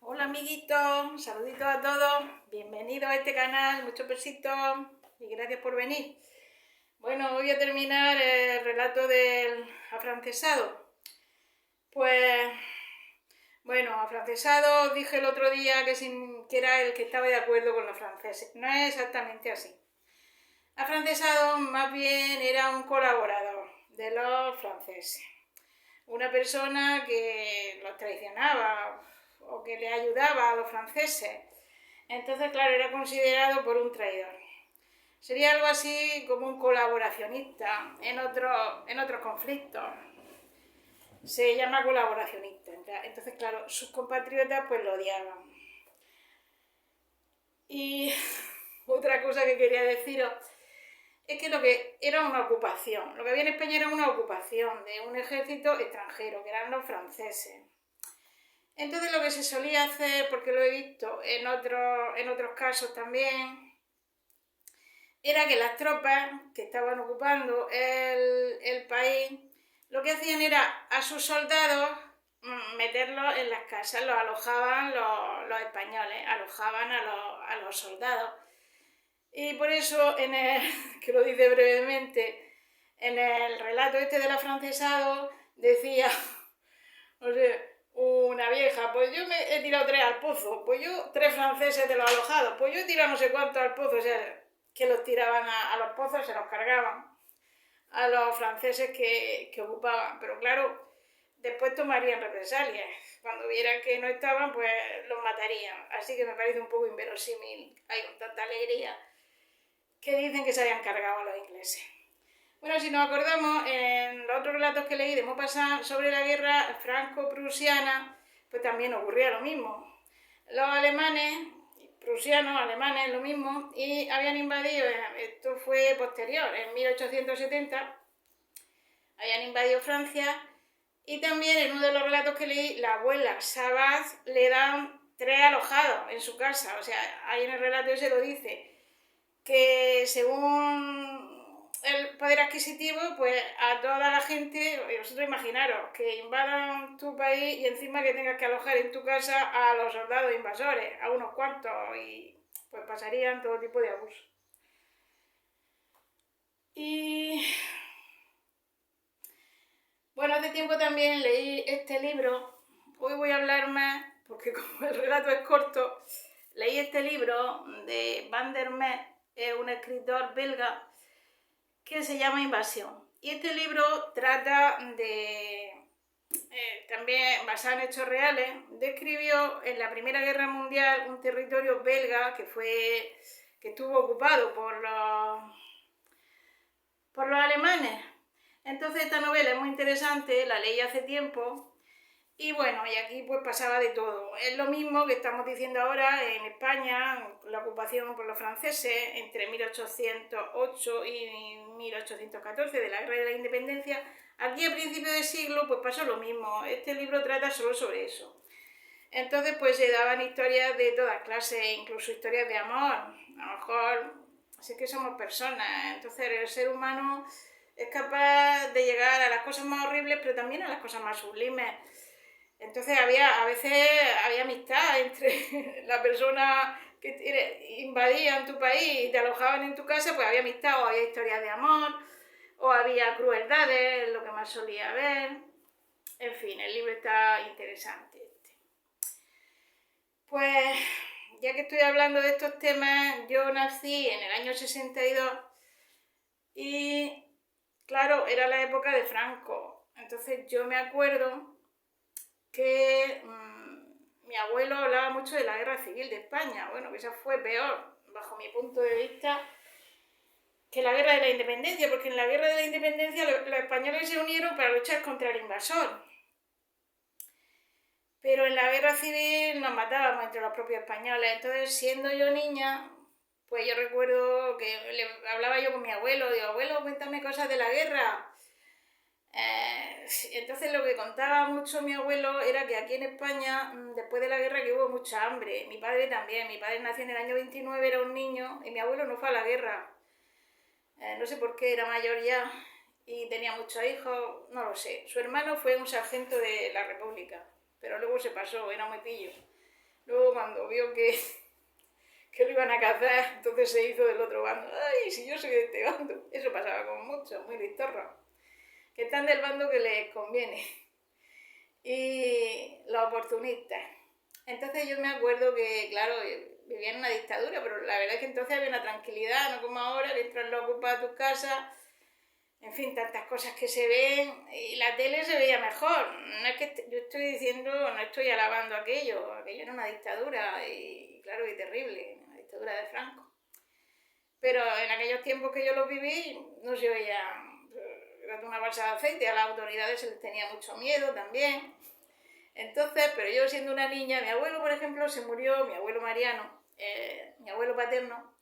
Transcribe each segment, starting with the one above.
Hola amiguitos, saluditos a todos, bienvenidos a este canal, muchos besitos y gracias por venir. Bueno, hoy voy a terminar el relato del afrancesado. Pues, bueno, afrancesado dije el otro día que era el que estaba de acuerdo con los franceses. No es exactamente así. Afrancesado más bien era un colaborador de los franceses. Una persona que los traicionaba o que le ayudaba a los franceses. Entonces, claro, era considerado por un traidor. Sería algo así como un colaboracionista en otros conflictos. Se llama colaboracionista. Entonces, claro, sus compatriotas pues lo odiaban. Y otra cosa que quería deciros es que lo que era una ocupación, lo que había en España era una ocupación de un ejército extranjero, que eran los franceses. Entonces lo que se solía hacer, porque lo he visto en otros casos también, era que las tropas que estaban ocupando el país, lo que hacían era a sus soldados meterlos en las casas, los alojaban los españoles, alojaban a los soldados. Y por eso, que lo dice brevemente, en el relato este del afrancesado, decía, no sé, una vieja, pues yo me he tirado 3 al pozo, pues yo 3 franceses de los alojados, pues yo he tirado no sé cuántos al pozo, o sea, que los tiraban a los pozos, se los cargaban a los franceses que ocupaban, pero claro, después tomarían represalias, cuando vieran que no estaban, pues los matarían, así que me parece un poco inverosímil, hay con tanta alegría, que dicen que se habían cargado a los ingleses. Bueno, si nos acordamos, en los otros relatos que leí de Maupassant sobre la guerra franco-prusiana, pues también ocurría lo mismo. Los alemanes, prusianos, alemanes, lo mismo, y habían invadido, esto fue posterior, en 1870, habían invadido Francia, y también en uno de los relatos que leí, la abuela Sabaz le dan 3 alojados en su casa, o sea, ahí en el relato ese lo dice, que según el poder adquisitivo, pues a toda la gente, vosotros imaginaros, que invadan tu país y encima que tengas que alojar en tu casa a los soldados invasores, a unos cuantos, y pues pasarían todo tipo de abusos. Y bueno, hace tiempo también leí este libro, hoy voy a hablar más, porque como el relato es corto, leí este libro de Van der Meer, un escritor belga, que se llama Invasión. Y este libro trata de, también basado en hechos reales, describió en la Primera Guerra Mundial un territorio belga que estuvo ocupado por los alemanes. Entonces esta novela es muy interesante, la leí hace tiempo. Y bueno, y aquí pues pasaba de todo. Es lo mismo que estamos diciendo ahora en España, la ocupación por los franceses entre 1808 y 1814 de la Guerra de la Independencia. Aquí a principios de siglo pues pasó lo mismo. Este libro trata solo sobre eso. Entonces pues se daban historias de todas clases, incluso historias de amor. A lo mejor, así es que somos personas, entonces el ser humano es capaz de llegar a las cosas más horribles, pero también a las cosas más sublimes. Entonces a veces había amistad entre la persona que invadían tu país y te alojaban en tu casa, pues había amistad o había historias de amor o había crueldades, lo que más solía haber. En fin, el libro está interesante. Pues ya que estoy hablando de estos temas, yo nací en el año 62 y claro, era la época de Franco. Entonces yo me acuerdo que mi abuelo hablaba mucho de la guerra civil de España, bueno, que esa fue peor, bajo mi punto de vista, que la guerra de la independencia, porque en la guerra de la independencia los españoles se unieron para luchar contra el invasor. Pero en la guerra civil nos matábamos entre los propios españoles, entonces siendo yo niña, pues yo recuerdo que hablaba yo con mi abuelo, digo, abuelo, cuéntame cosas de la guerra. Entonces lo que contaba mucho mi abuelo era que aquí en España, después de la guerra, que hubo mucha hambre. Mi padre también, mi padre nació en el año 29, era un niño, y mi abuelo no fue a la guerra. No sé por qué, era mayor ya, y tenía muchos hijos, no lo sé. Su hermano fue un sargento de la República, pero luego se pasó, era muy pillo. Luego cuando vio que lo iban a cazar, entonces se hizo del otro bando. ¡Ay, si yo soy de este bando! Eso pasaba con muchos, muy listorros, que están del bando que les conviene. Y los oportunistas. Entonces yo me acuerdo que, claro, vivía en una dictadura, pero la verdad es que entonces había una tranquilidad, no como ahora, que entras los ocupas a tu casa, en fin, tantas cosas que se ven, y la tele se veía mejor. No es que yo estoy diciendo, no estoy alabando aquello era una dictadura, y claro, y terrible, una dictadura de Franco. Pero en aquellos tiempos que yo los viví, no se veía una bolsa de aceite, a las autoridades se les tenía mucho miedo también. Entonces, pero yo siendo una niña, mi abuelo, por ejemplo, se murió, mi abuelo Mariano, mi abuelo paterno,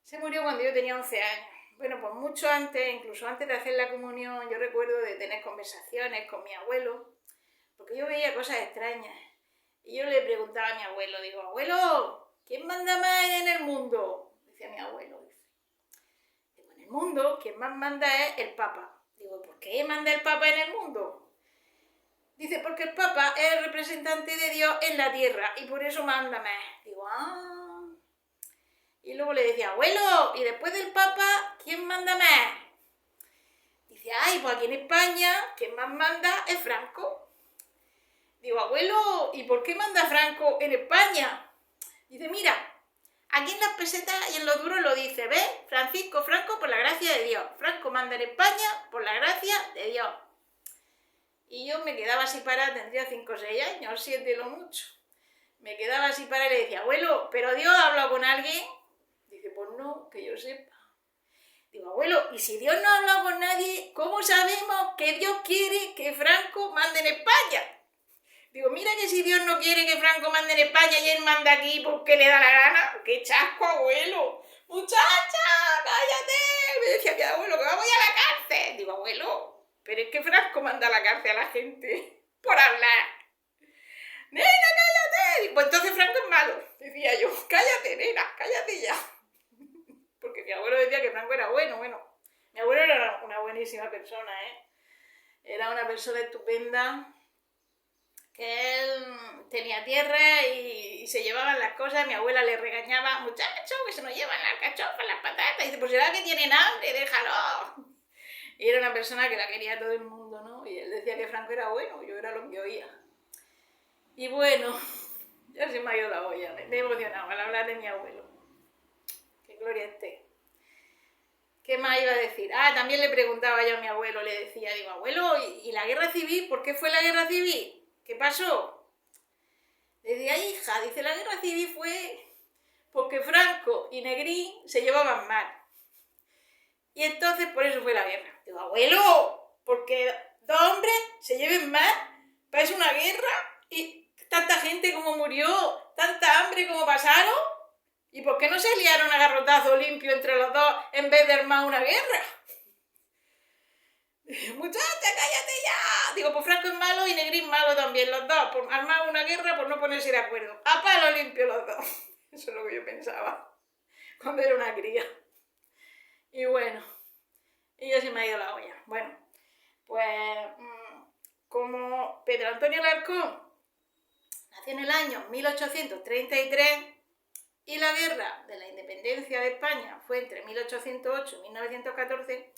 se murió cuando yo tenía 11 años. Bueno, pues mucho antes, incluso antes de hacer la comunión, yo recuerdo de tener conversaciones con mi abuelo, porque yo veía cosas extrañas. Y yo le preguntaba a mi abuelo, digo, abuelo, ¿quién manda más en el mundo? Decía mi abuelo. Digo, en el mundo, quien más manda es el Papa. Digo, ¿por qué manda el Papa en el mundo? Dice, porque el Papa es el representante de Dios en la tierra y por eso manda más. Digo, ah. Y luego le decía, abuelo, ¿y después del Papa quién manda más? Dice, ay, pues aquí en España quien más manda es Franco. Digo, abuelo, ¿y por qué manda Franco en España? Dice, mira, aquí en las pesetas y en los duros lo dice, ¿ves? Francisco Franco por la gracia de Dios. Franco manda en España por la gracia de Dios. Y yo me quedaba así parada, tendría 5 o 6 años, 7 lo mucho. Me quedaba así parada y le decía, abuelo, ¿pero Dios ha hablado con alguien? Dice, pues no, que yo sepa. Digo, abuelo, ¿y si Dios no ha hablado con nadie, cómo sabemos que Dios quiere que Franco mande en España? Digo, mira que si Dios no quiere que Franco mande en España y él manda aquí porque le da la gana. ¡Qué chasco, abuelo! ¡Muchacha, cállate! Me decía mi abuelo, que vamos a la cárcel. Digo, abuelo, pero es que Franco manda a la cárcel a la gente por hablar. ¡Nena, cállate! Pues entonces Franco es malo, decía yo. Cállate, nena, cállate ya. Porque mi abuelo decía que Franco era bueno. Mi abuelo era una buenísima persona, Era una persona estupenda, que él tenía tierra y se llevaban las cosas. Mi abuela le regañaba, muchachos, que se nos llevan las cachofas, las patatas. Y dice, pues será que tienen hambre, déjalo. Y era una persona que la quería todo el mundo, ¿no? Y él decía que Franco era bueno, yo era lo que oía. Y bueno, ya se me ha ido la olla, me he emocionado al hablar de mi abuelo. Que gloria esté. ¿Qué más iba a decir? Ah, también le preguntaba yo a mi abuelo, le decía, digo, abuelo, ¿y la guerra civil? ¿Por qué fue la guerra civil? ¿Qué pasó? Le decía, hija, dice, la guerra civil fue porque Franco y Negrín se llevaban mal. Y entonces por eso fue la guerra. Digo, abuelo, porque dos hombres se lleven mal, para eso una guerra, y tanta gente como murió, tanta hambre como pasaron. ¿Y por qué no se liaron a garrotazo limpio entre los dos en vez de armar una guerra? Muchacha, cállate ya. Digo, pues Franco es malo y Negrín malo también, los dos. Por armar una guerra, por no ponerse de acuerdo. A palo limpio los dos. Eso es lo que yo pensaba cuando era una cría. Y bueno, y ya se me ha ido la olla. Bueno, pues como Pedro Antonio Alarcón nació en el año 1833, y la guerra de la independencia de España fue entre 1808 y 1914,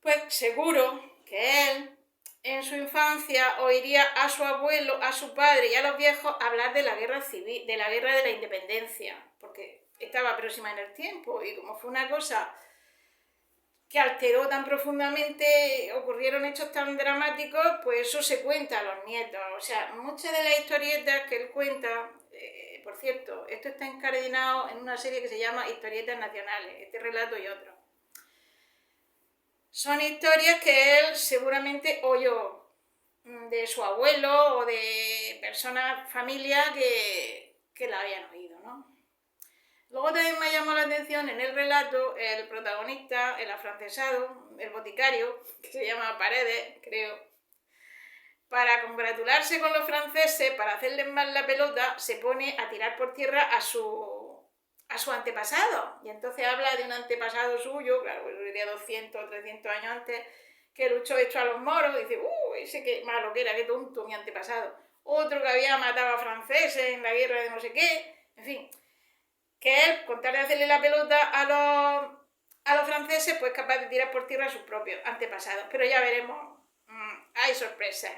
pues seguro que él en su infancia oiría a su abuelo, a su padre y a los viejos hablar de la guerra civil, de la guerra de la independencia, porque estaba próxima en el tiempo y como fue una cosa que alteró tan profundamente, ocurrieron hechos tan dramáticos, pues eso se cuenta a los nietos. O sea, muchas de las historietas que él cuenta, por cierto, esto está encardinado en una serie que se llama Historietas Nacionales, este relato y otro. Son historias que él seguramente oyó de su abuelo o de personas, familia que la habían oído, ¿no? Luego también me llamó la atención en el relato el protagonista, el afrancesado, el boticario, que se llama Paredes, creo. Para congratularse con los franceses, para hacerles mal la pelota, se pone a tirar por tierra a su antepasado. Y entonces habla de un antepasado suyo, claro, sería 200 o 300 años antes, que luchó esto a los moros. Y dice, ese qué malo que era, qué tonto mi antepasado. otro que había matado a franceses en la guerra de no sé qué, en fin, que él, con tal de hacerle la pelota a los franceses, pues capaz de tirar por tierra a sus propios antepasados, pero ya veremos, hay sorpresas.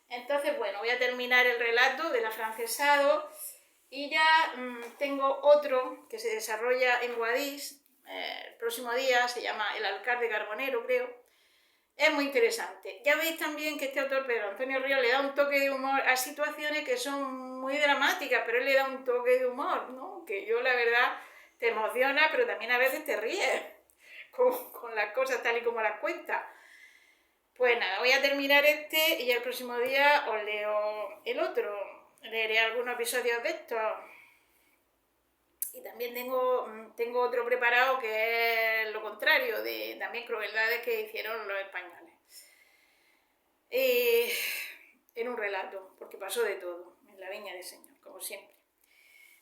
Entonces, bueno, voy a terminar el relato del afrancesado y ya tengo otro que se desarrolla en Guadix, el próximo día, se llama El alcalde carbonero, creo. Es muy interesante. Ya veis también que este autor, Pedro Antonio Ríos, le da un toque de humor a situaciones que son muy dramáticas, pero él le da un toque de humor, ¿no? Que yo, la verdad, te emociona, pero también a veces te ríes con las cosas tal y como las cuenta. Pues nada, voy a terminar este y el próximo día os leo el otro. Leeré algunos episodios de estos. Y también tengo otro preparado que es lo contrario, de también crueldades que hicieron los españoles. En un relato, porque pasó de todo, en la viña del Señor, como siempre.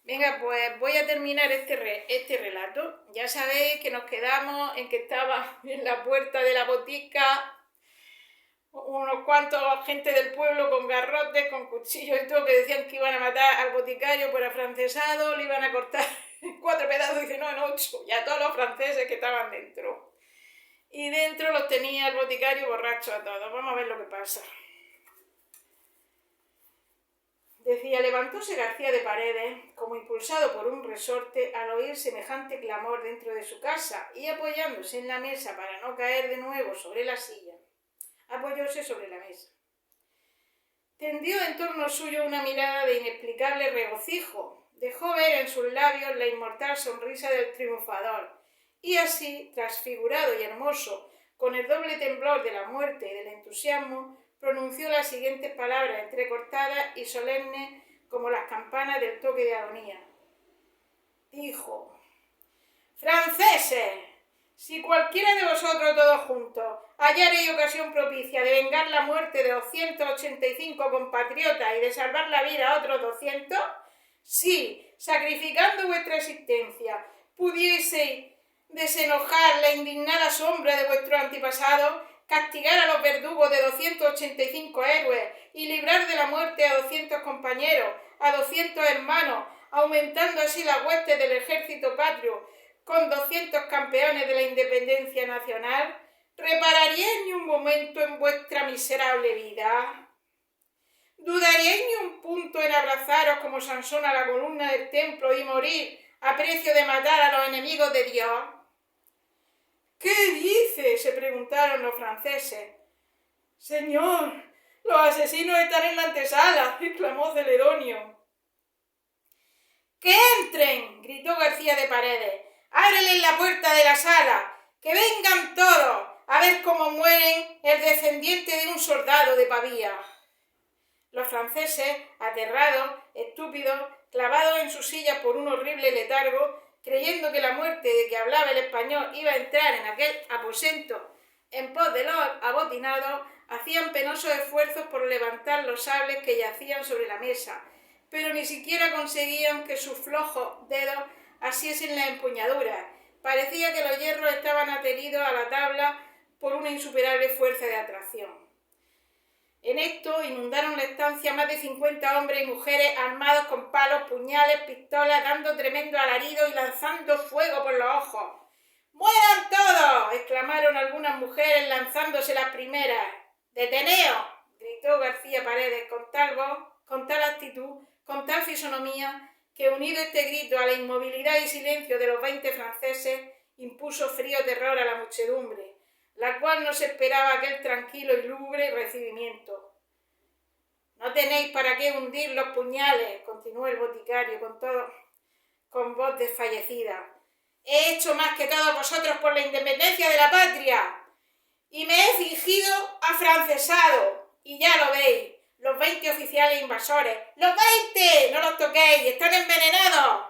Venga, pues voy a terminar este relato. Ya sabéis que nos quedamos en que estaba en la puerta de la botica unos cuantos gente del pueblo con garrotes, con cuchillos y todo, que decían que iban a matar al boticario por afrancesado, le iban a cortar en 4 pedazos, y dice, no, en 8, y a todos los franceses que estaban dentro. Y dentro los tenía el boticario borracho a todos. Vamos a ver lo que pasa. Decía, levantóse García de Paredes, como impulsado por un resorte, al oír semejante clamor dentro de su casa, y apoyándose en la mesa para no caer de nuevo sobre la silla, apoyóse sobre la mesa. Tendió en torno suyo una mirada de inexplicable regocijo, dejó ver en sus labios la inmortal sonrisa del triunfador, y así, transfigurado y hermoso, con el doble temblor de la muerte y del entusiasmo, pronunció las siguientes palabras entrecortadas y solemnes como las campanas del toque de agonía. Dijo, «Franceses, si cualquiera de vosotros todos juntos hallaréis ocasión propicia de vengar la muerte de 285 compatriotas y de salvar la vida a otros 200, si, sacrificando vuestra existencia, pudieseis desenojar la indignada sombra de vuestros antepasados, castigar a los verdugos de 285 héroes y librar de la muerte a 200 compañeros, a 200 hermanos, aumentando así las huestes del ejército patrio con 200 campeones de la independencia nacional, ¿repararíais ni un momento en vuestra miserable vida? ¿Dudaríais ni un punto en abrazaros como Sansón a la columna del templo y morir a precio de matar a los enemigos de Dios? ¿Qué dice?, se preguntaron los franceses. Señor, los asesinos están en la antesala, exclamó Celedonio. ¡Que entren!, gritó García de Paredes. ¡Ábreles la puerta de la sala! ¡Que vengan todos a ver cómo mueren el descendiente de un soldado de Pavía! Los franceses, aterrados, estúpidos, clavados en sus sillas por un horrible letargo, creyendo que la muerte de que hablaba el español iba a entrar en aquel aposento en pos de los abotinados, hacían penosos esfuerzos por levantar los sables que yacían sobre la mesa, pero ni siquiera conseguían que sus flojos dedos asiesen la empuñadura. Parecía que los hierros estaban adheridos a la tabla por una insuperable fuerza de atracción. En esto inundaron la estancia más de 50 hombres y mujeres armados con palos, puñales, pistolas, dando tremendo alarido y lanzando fuego por los ojos. ¡Mueran todos!, exclamaron algunas mujeres lanzándose las primeras. ¡Deteneos!, gritó García Paredes con tal voz, con tal actitud, con tal fisonomía, que unido este grito a la inmovilidad y silencio de los 20 franceses, impuso frío terror a la muchedumbre, la cual no se esperaba aquel tranquilo y lúgubre recibimiento. «No tenéis para qué hundir los puñales», continuó el boticario con voz desfallecida. «He hecho más que todos vosotros por la independencia de la patria, y me he fingido afrancesado, y ya lo veis, los 20 oficiales invasores. ¡Los 20! ¡No los toquéis! ¡Están envenenados!».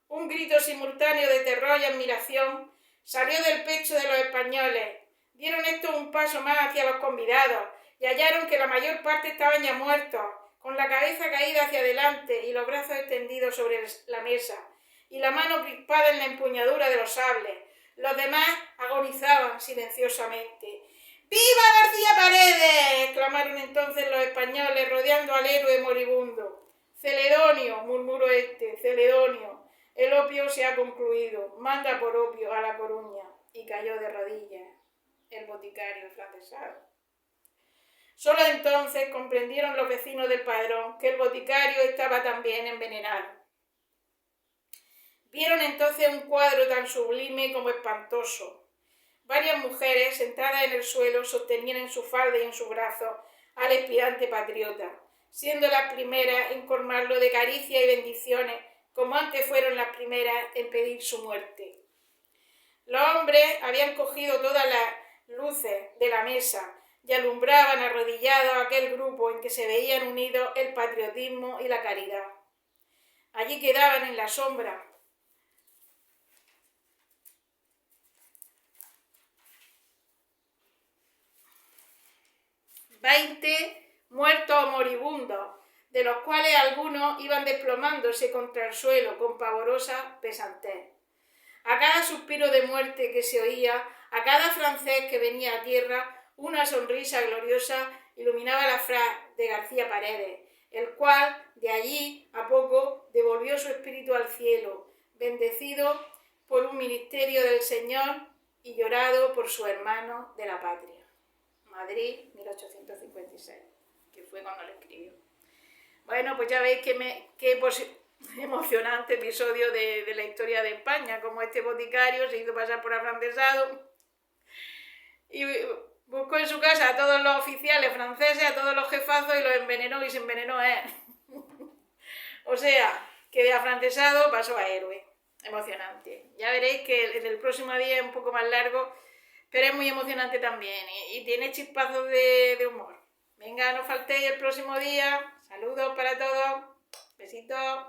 Un grito simultáneo de terror y admiración salió del pecho de los españoles. Dieron estos un paso más hacia los convidados y hallaron que la mayor parte estaban ya muertos, con la cabeza caída hacia adelante y los brazos extendidos sobre la mesa, y la mano crispada en la empuñadura de los sables. Los demás agonizaban silenciosamente. ¡Viva García Paredes!, exclamaron entonces los españoles, rodeando al héroe moribundo. Celedonio, murmuró este, Celedonio, el opio se ha concluido, manda por opio a La Coruña. Y cayó de rodillas el boticario afrancesado. Solo entonces comprendieron los vecinos del Padrón que el boticario estaba también envenenado. Vieron entonces un cuadro tan sublime como espantoso. Varias mujeres sentadas en el suelo sostenían en su falda y en sus brazos al aspirante patriota, siendo las primeras en colmarlo de caricias y bendiciones, como antes fueron las primeras en pedir su muerte. Los hombres habían cogido todas las luces de la mesa y alumbraban arrodillados aquel grupo en que se veían unidos el patriotismo y la caridad. Allí quedaban en la sombra muertos o moribundos, de los cuales algunos iban desplomándose contra el suelo con pavorosa pesantez. A cada suspiro de muerte que se oía, a cada francés que venía a tierra, una sonrisa gloriosa iluminaba la faz de García Paredes, el cual de allí a poco devolvió su espíritu al cielo, bendecido por un ministerio del Señor y llorado por su hermano de la patria. Madrid, 1856, que fue cuando lo escribió. Bueno, pues ya veis qué emocionante episodio de la historia de España, como este boticario se hizo pasar por afrancesado y buscó en su casa a todos los oficiales franceses, a todos los jefazos y los envenenó y se envenenó él. O sea, que de afrancesado pasó a héroe. Emocionante. Ya veréis que el próximo día es un poco más largo, pero es muy emocionante también y tiene chispazos de humor. Venga, no faltéis el próximo día. Saludos para todos. Besitos.